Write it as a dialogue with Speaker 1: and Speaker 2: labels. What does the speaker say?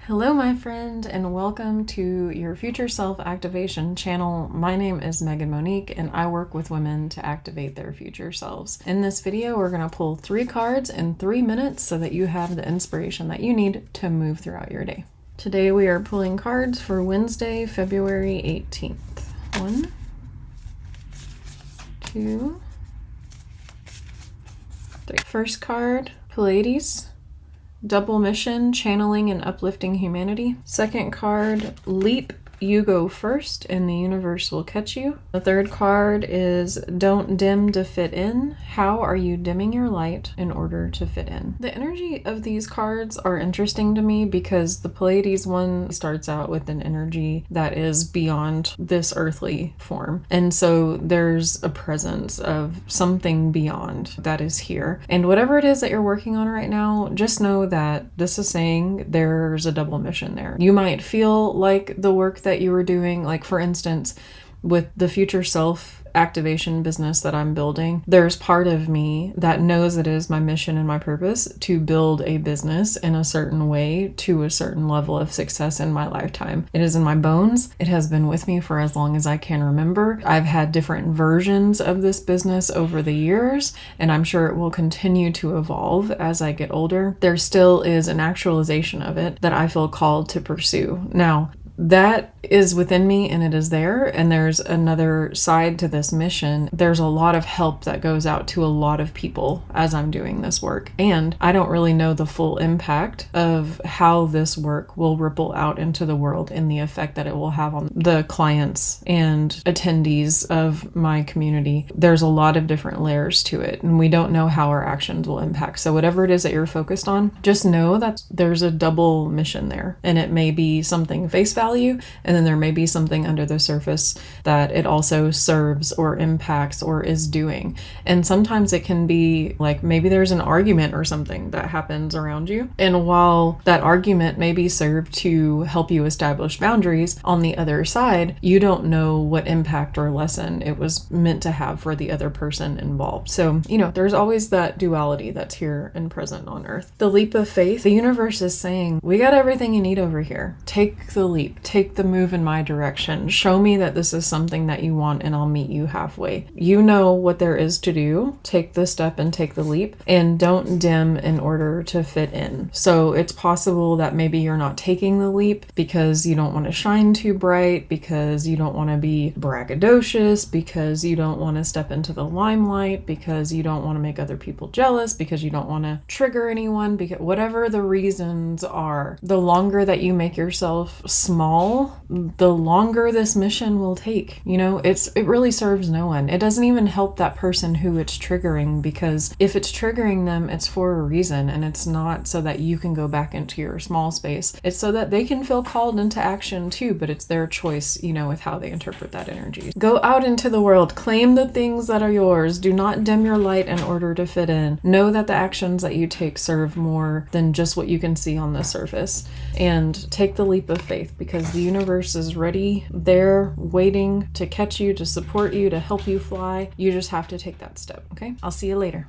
Speaker 1: Hello, my friend, and welcome to your Future Self Activation channel. My name is Megan Monique, and I work with women to activate their future selves. In this video, we're going to pull 3 cards in 3 minutes so that you have the inspiration that you need to move throughout your day. Today, we are pulling cards for Wednesday, February 18th. 1, 2, 3. First card, Pleiades. Double mission, channeling and uplifting humanity. Second card, leap, you go first and the universe will catch you. The third card is don't dim to fit in. How are you dimming your light in order to fit in? The energy of these cards are interesting to me because the Pleiades one starts out with an energy that is beyond this earthly form. And so there's a presence of something beyond that is here. And whatever it is that you're working on right now, just know that this is saying there's a double mission there. You might feel like the work that you were doing, like for instance, with the future self activation business that I'm building, there's part of me that knows it is my mission and my purpose to build a business in a certain way to a certain level of success in my lifetime. It is in my bones. It has been with me for as long as I can remember. I've had different versions of this business over the years, and I'm sure it will continue to evolve as I get older. There still is an actualization of it that I feel called to pursue. Now, that is within me and it is there. And there's another side to this mission. There's a lot of help that goes out to a lot of people as I'm doing this work. And I don't really know the full impact of how this work will ripple out into the world and the effect that it will have on the clients and attendees of my community. There's a lot of different layers to it, and we don't know how our actions will impact. So whatever it is that you're focused on, just know that there's a double mission there. And it may be something face value, and then there may be something under the surface that it also serves or impacts or is doing. And sometimes it can be like maybe there's an argument or something that happens around you. And while that argument may be served to help you establish boundaries, on the other side, you don't know what impact or lesson it was meant to have for the other person involved. So, there's always that duality that's here and present on Earth. The leap of faith, the universe is saying, we got everything you need over here. Take the leap. Take the move in my direction. Show me that this is something that you want and I'll meet you halfway. You know what there is to do. Take the step and take the leap, and don't dim in order to fit in. So it's possible that maybe you're not taking the leap because you don't want to shine too bright, because you don't want to be braggadocious, because you don't want to step into the limelight, because you don't want to make other people jealous, because you don't want to trigger anyone, because whatever the reasons are, the longer that you make yourself small, the longer this mission will take. It really serves no one. It doesn't even help that person who it's triggering, because if it's triggering them, it's for a reason, and it's not so that you can go back into your small space. It's so that they can feel called into action too, but it's their choice, with how they interpret that energy. Go out into the world, claim the things that are yours. Do not dim your light in order to fit in. Know that the actions that you take serve more than just what you can see on the surface, and take the leap of faith, because the universe is ready there, waiting to catch you, to support you, to help you fly. You just have to take that step, okay? I'll see you later.